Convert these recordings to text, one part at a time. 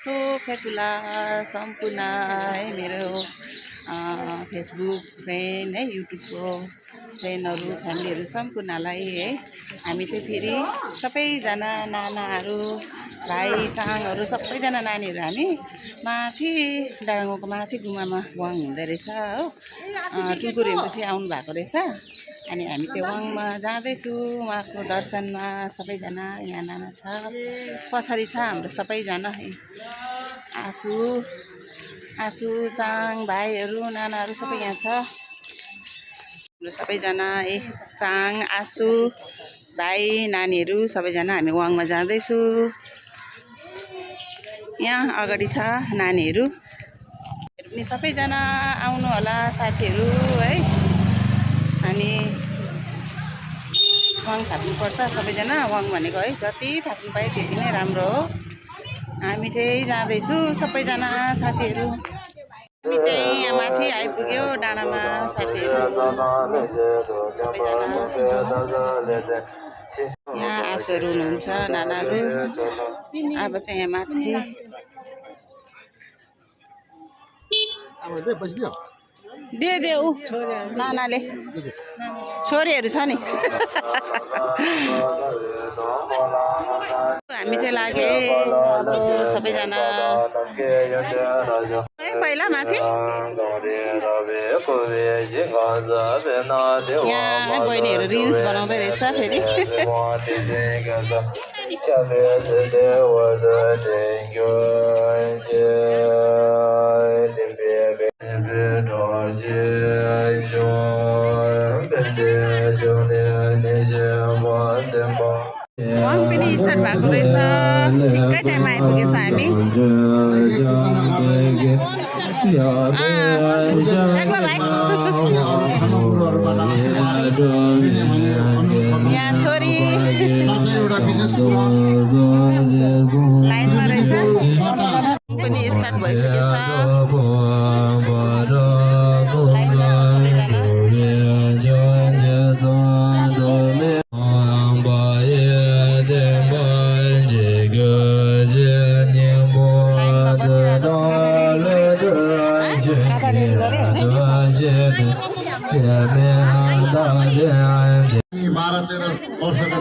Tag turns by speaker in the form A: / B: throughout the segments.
A: So फेकुला सम्पूर्ण है मेरो फेसबुक फ्रेन्ड है युट्युबको फ्रेन्डहरू फ्यामिलीहरू सम्पूर्णलाई है हामी चाहिँ फेरि सबैजना नानाहरू भाइ चाङहरू सबैजना नानीहरू हामी माथि डाँडागाउँको माथि गुम्बामा वाङ हुँदो रहेछ हो टुकुर हेर्दैछ आउनु भएको रहेछ अनि हामी चाहिँ वाङमा जाँदैछु उहाँको दर्शनमा सबैजना यहाँ नाना छ पछाडि छ हाम्रो सबैजना आसु आसु चाङ भाइहरू नानाहरू सबै यहाँ छ हाम्रो सबैजना चाङ आसु भाइ नानीहरू सबैजना हामी वाङमा जाँदैछु यहाँ अगाडि छ नानीहरू पनि सबैजना आउनु होला साथीहरू है अनि वाङ थाप्नुपर्छ सबैजना वाङ भनेको है जति थाप्नु पाए त्यति नै राम्रो हो हामी चाहिँ जाँदैछु सबैजना साथीहरू हामी चाहिँ यहाँ माथि आइपुग्यो डाँडामा साथीहरू सबैजना यहाँ आँसुहरू हुनुहुन्छ नानाहरू अब चाहिँ यहाँ माथि दे ऊ नानाले छोरीहरू छ नि हामी चाहिँ लागे अब सबैजना पहिला माथि यहाँ बहिनीहरू रिल्स बनाउँदै रहेछ फेरि वाङ पनि स्टार्ट भएको रहेछ ठिक्कै टाइममा आइपुगेछ हामी यहाँ छोरी लाइनमा रहेछ पनि स्टार्ट भइसकेछ
B: वर्षको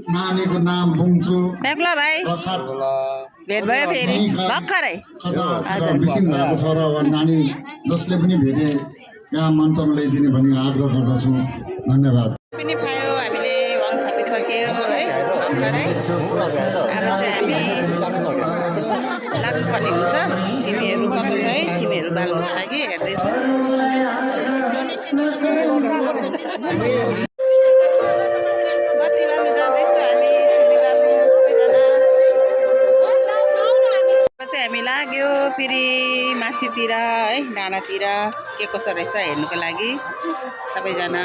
B: नानीको नाम बुङ्छु
A: बेग्ला भाइ भेट भयो फेरि भर्खरै
B: मिसिङ भएको छ र नानी जसले पनि भेटे यहाँ मञ्चमा ल्याइदिने भनी आग्रह गर्दछु धन्यवाद
A: पनि पायो हामीले वाङ थापिसक्यो है भर्खरै अब चाहिँ हामी लाग्नुपर्ने हुन्छ छिमेहरू कता छ है छिमेहरू बाल्नुको लागि हेर्दैछु बत्ती बाल्नु जाँदैछु हामी छिमी बाल्नु सबैजना चाहिँ हामी लाग्यो फेरि माथितिर है डाँडातिर के कसो रहेछ हेर्नुको लागि सबैजना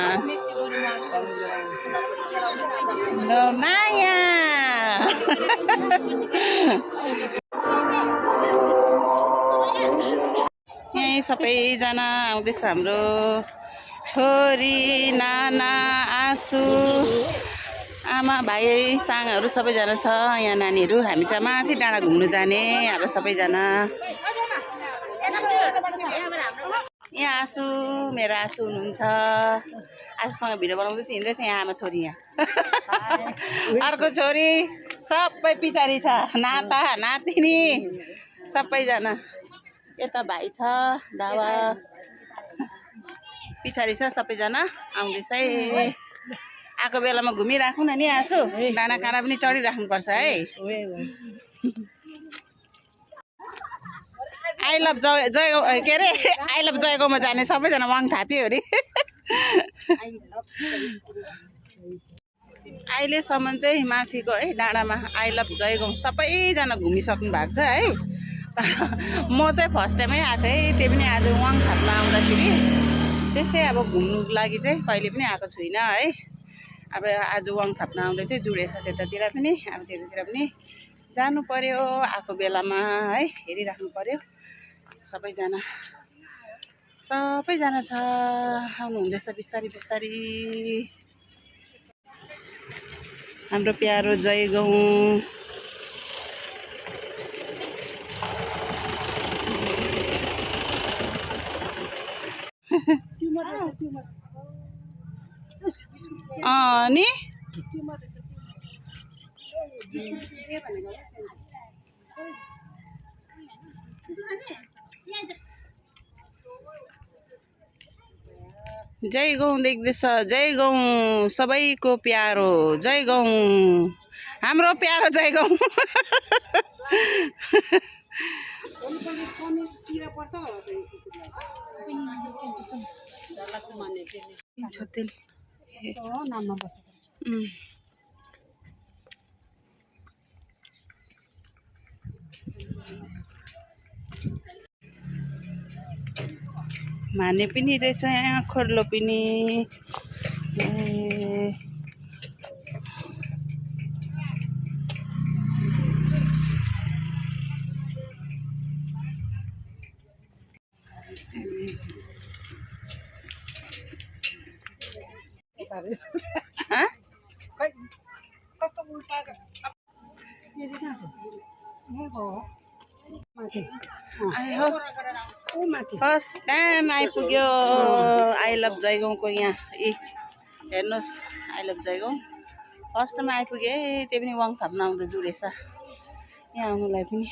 A: माया यहीँ सबैजना आउँदैछ हाम्रो छोरी नाना आसु आमा भाइ चाङहरू सबैजना छ यहाँ नानीहरू हामी चाहिँ माथि डाँडा घुम्नु जाने अब सबैजना यहाँ आसु मेरो आसु हुनुहुन्छ आसुसँग भिडियो बनाउँदैछु हिँड्दैछ यहाँ आमा छोरी यहाँ अर्को छोरी सबै पछाडि छ नाता नातिनी सबैजना यता भाइ छ दावा पछाडि छ सबैजना आउँदैछ है आएको बेलामा घुमिराखौँ न नि आसु डाँडा काँडा पनि चढिराख्नुपर्छ है आई लभ जय के अरे आई लभ जयगाउँमा जाने सबैजना वाङ थाप्यो अरे अहिलेसम्म चाहिँ माथिको है डाँडामा आई लभ जयगाउँ सबैजना घुमिसक्नु भएको छ है म चाहिँ फर्स्ट टाइमै आएको है त्यो पनि आज वाङ थाप्न आउँदाखेरि त्यस्तै अब घुम्नुको लागि चाहिँ कहिले पनि आएको छुइनँ है अब आज वाङ थाप्न आउँदै चाहिँ जुडेछ त्यतातिर पनि अब त्यतातिर पनि जानु पर्यो आएको बेलामा है हेरिराख्नु पर्यो सबैजना छ आउनु हुँदैछ बिस्तारी बिस्तारी हाम्रो प्यारो जयगाउँ नि जय गाउँ देख्दैछ, जय गाउँ सबैको प्यारो, जय गाउँ हाम्रो प्यारो जय गाउँ। माने पनि रहेछ यहाँ खोर्लो पनि। फर्स्ट टाइम आइपुग्यो आई लभ जयगाउँको यहाँ। हेर्नुहोस् I love Jaigaon first time आइपुग्यो है, त्यो पनि वाङथाप आउँदा जुरेछ यहाँ आउनुलाई पनि।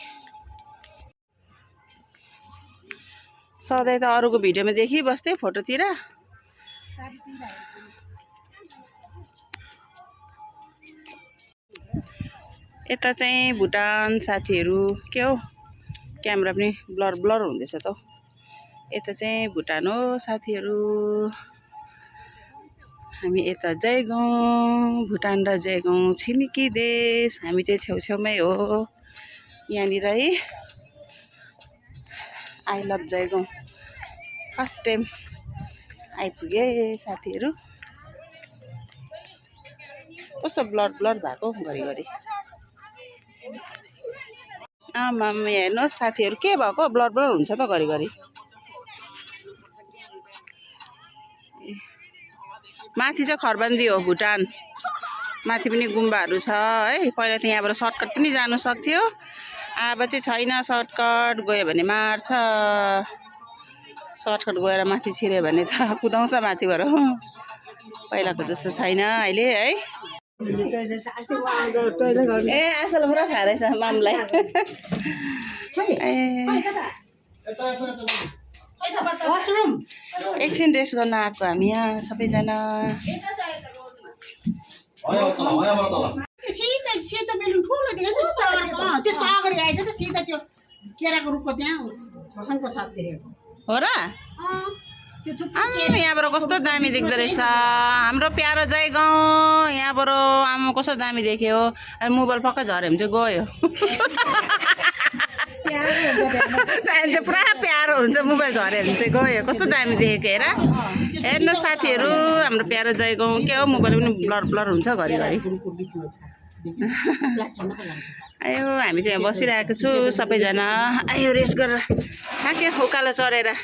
A: सधैँ त अरूको भिडियोमा देखिबस्थ्यो फोटोतिर। यता चाहिँ भुटान साथीहरू के हो, क्यामेरा पनि ब्लर ब्लर हुँदैछ त। यता चाहिँ भुटान हो साथीहरू, हामी यता जयगाउँ। भुटान र जयगाउँ छिमेकी देश, हामी चाहिँ छेउछेउमै हो यहाँनिर है। I love Jaigaon first time आइपुगे साथीहरू। कस्तो ब्लर ब्लर भएको घरिघरि। आमा हेर्नुहोस् साथीहरू के भएको ब्लर ब्लर हुन्छ त घरिघरि। माथि चाहिँ खरबन्दी हो भुटान, माथि पनि गुम्बाहरू छ है। पहिला त यहाँबाट सर्टकट पनि जानु सक्थ्यो, अब चाहिँ छैन सर्टकट। गयो भने मार्छ, सर्टकट गएर माथि छिर्यो भने त कुदाउँछ माथिबाट। पहिलाको जस्तो छैन अहिले है। ए आसल पुरा खाएछ मामलाई। एकछिन रेस्ट गर्न आएको हामी यहाँ सबैजना।
C: सेतो बेलुन ठुलो त्यसको अगाडि आएछ त सिधा त्यो केराको रुखको त्यहाँ छसङको छत देखेको
A: हो र। यहाँबाट कस्तो दामी देख्दो रहेछ हाम्रो प्यारो जयगाउँ। यहाँबाट आमा कस्तो दामी देख्यो। मोबाइल पक्कै झऱ्यो भने चाहिँ गयो। त्यहाँदेखि चाहिँ पुरा प्यारो हुन्छ, मोबाइल झऱ्यो भने चाहिँ गयो। कस्तो दामी देखेको हेर। हेर्नु साथीहरू हाम्रो प्यारो जयगाउँ के हो, मोबाइल पनि ब्लर ब्लर हुन्छ घरिघरि। आयो हामी चाहिँ यहाँ बसिरहेको छु सबैजना। आयो रेस्ट गरेर थाक्यो उकालो चढेर।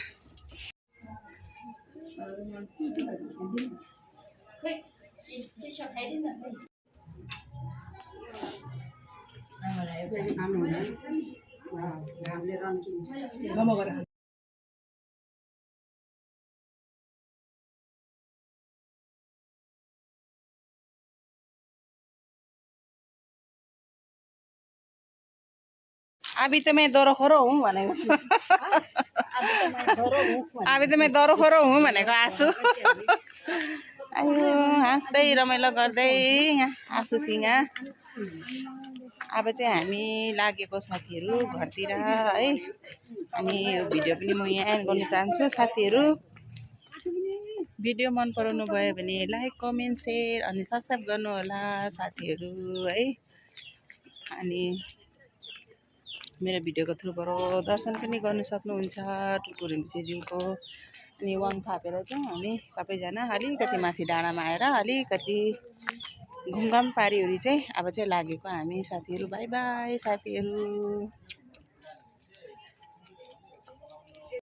A: अभी त मैं दरोखोरो हूँ भनेको छु। अभी त मैं दरोखोरो हूँ भनेको आँसु। आयो हाँस्दै रमाइलो गर्दै यहाँ आँसुसँग। अब चाहिँ हामी लागेको साथीहरू घरतिर है। अनि यो भिडियो पनि म यहाँ एन्ड गर्न चाहन्छु साथीहरू। भिडियो मन पराउनु भयो भने लाइक कमेन्ट सेयर अनि सब्सक्राइब गर्नु होला साथीहरू है। अनि मेरो भिडियोको थ्रुबाट दर्शन पनि गर्न सक्नुहुन्छ टुकुरिम्चेज्यूको। अनि वाङ थापेर चाहिँ हामी सबैजना अलिकति माथि डाँडामा आएर अलिकति घुमघाम पारिवरी चाहिँ अब चाहिँ लागेको हामी साथीहरू। बाई बाई साथीहरू।